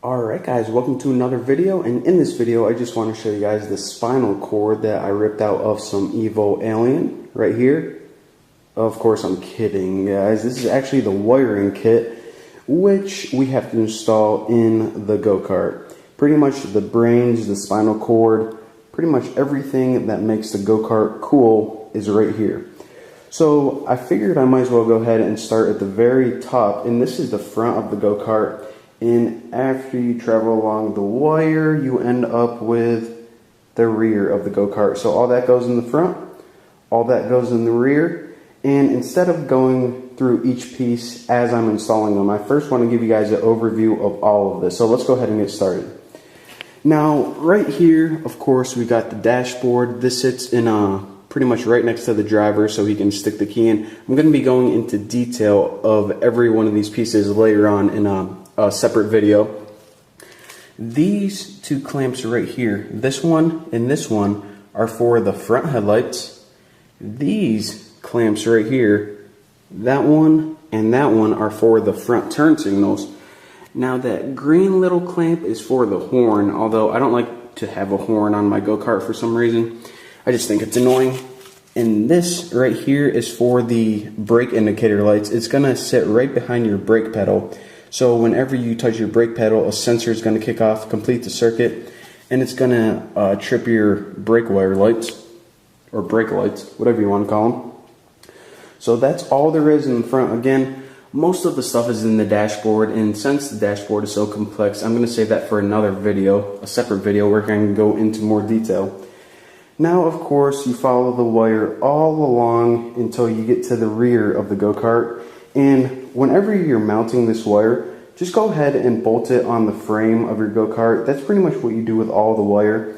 Alright guys, welcome to another video, and in this video I just want to show you guys the spinal cord that I ripped out of some Evo Alien right here. Of course I'm kidding guys, this is actually the wiring kit which we have to install in the go-kart. Pretty much the brains, the spinal cord, pretty much everything that makes the go-kart cool is right here. So I figured I might as well go ahead and start at the very top, and this is the front of the go-kart. And after you travel along the wire, you end up with the rear of the go-kart. So all that goes in the front, all that goes in the rear. And instead of going through each piece as I'm installing them, I first want to give you guys an overview of all of this. So let's go ahead and get started. Now, right here, of course, we got the dashboard. This sits in pretty much right next to the driver so he can stick the key in. I'm going to be going into detail of every one of these pieces later on in a separate video. These two clamps right here, this one and this one, are for the front headlights. These clamps right here, that one and that one, are for the front turn signals. Now that green little clamp is for the horn, although I don't like to have a horn on my go-kart for some reason. I just think it's annoying. And this right here is for the brake indicator lights. It's gonna sit right behind your brake pedal. So whenever you touch your brake pedal, a sensor is going to kick off, complete the circuit, and it's going to trip your brake wire lights, or brake lights, whatever you want to call them. So that's all there is in the front. Again, most of the stuff is in the dashboard, and since the dashboard is so complex, I'm going to save that for another video, a separate video where I can go into more detail. Now, of course, you follow the wire all along until you get to the rear of the go-kart. And whenever you're mounting this wire, just go ahead and bolt it on the frame of your go-kart. That's pretty much what you do with all the wire.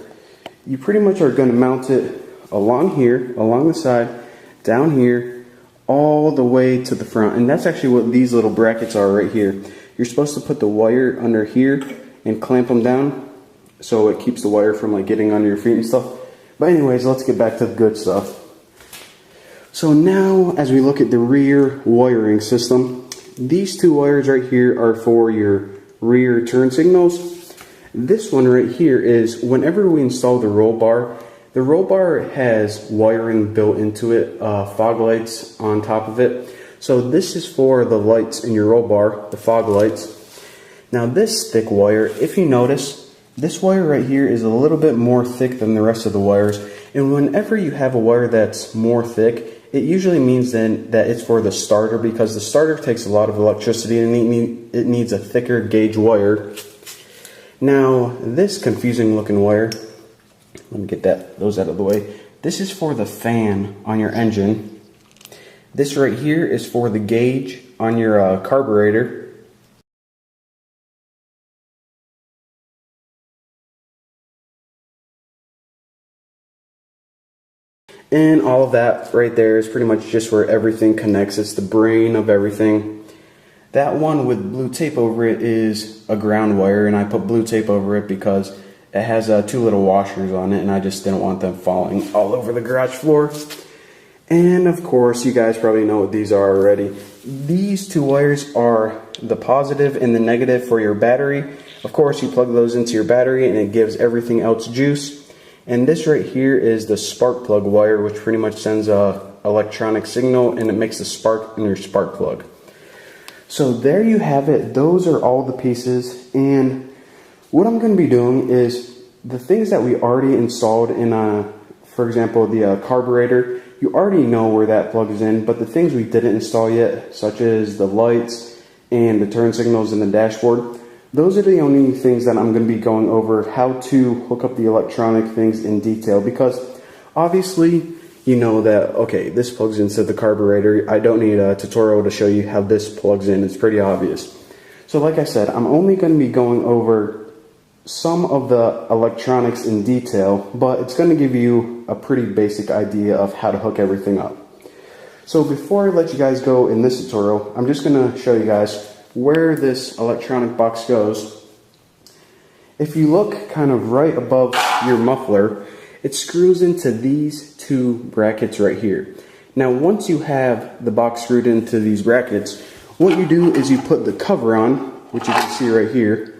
You pretty much are going to mount it along here, along the side, down here, all the way to the front. And that's actually what these little brackets are right here. You're supposed to put the wire under here and clamp them down so it keeps the wire from like getting under your feet and stuff. But anyways, let's get back to the good stuff. So now, as we look at the rear wiring system, these two wires right here are for your rear turn signals. This one right here is whenever we install the roll bar has wiring built into it, fog lights on top of it. So this is for the lights in your roll bar, the fog lights. Now this thick wire, if you notice, this wire right here is a little bit more thick than the rest of the wires. And whenever you have a wire that's more thick, it usually means then that it's for the starter, because the starter takes a lot of electricity and it needs a thicker gauge wire. Now this confusing looking wire, let me get those out of the way. This is for the fan on your engine. This right here is for the gauge on your carburetor. And all of that right there is pretty much just where everything connects. It's the brain of everything. That one with blue tape over it is a ground wire, and I put blue tape over it because it has two little washers on it, and I just didn't want them falling all over the garage floor. And of course, you guys probably know what these are already. These two wires are the positive and the negative for your battery. Of course, you plug those into your battery and it gives everything else juice. And this right here is the spark plug wire, which pretty much sends a electronic signal and it makes a spark in your spark plug. So there you have it. Those are all the pieces. And what I'm going to be doing is the things that we already installed in, for example, the carburetor, you already know where that plugs in. But the things we didn't install yet, such as the lights and the turn signals and the dashboard, those are the only things that I'm going to be going over how to hook up the electronic things in detail, because obviously you know that, okay, this plugs into the carburetor. I don't need a tutorial to show you how this plugs in. It's pretty obvious. So like I said, I'm only going to be going over some of the electronics in detail, but it's going to give you a pretty basic idea of how to hook everything up. So before I let you guys go in this tutorial, I'm just going to show you guys where this electronic box goes. If you look kind of right above your muffler, it screws into these two brackets right here. Now once you have the box screwed into these brackets, what you do is you put the cover on, which you can see right here.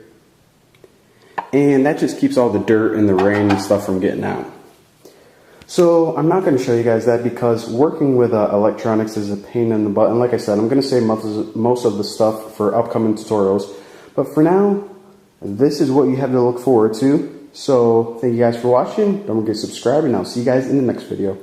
and that just keeps all the dirt and the rain and stuff from getting out. So I'm not going to show you guys that because working with electronics is a pain in the butt. And like I said, I'm going to save most of the stuff for upcoming tutorials. But for now, this is what you have to look forward to. So thank you guys for watching. Don't forget to subscribe, and I'll see you guys in the next video.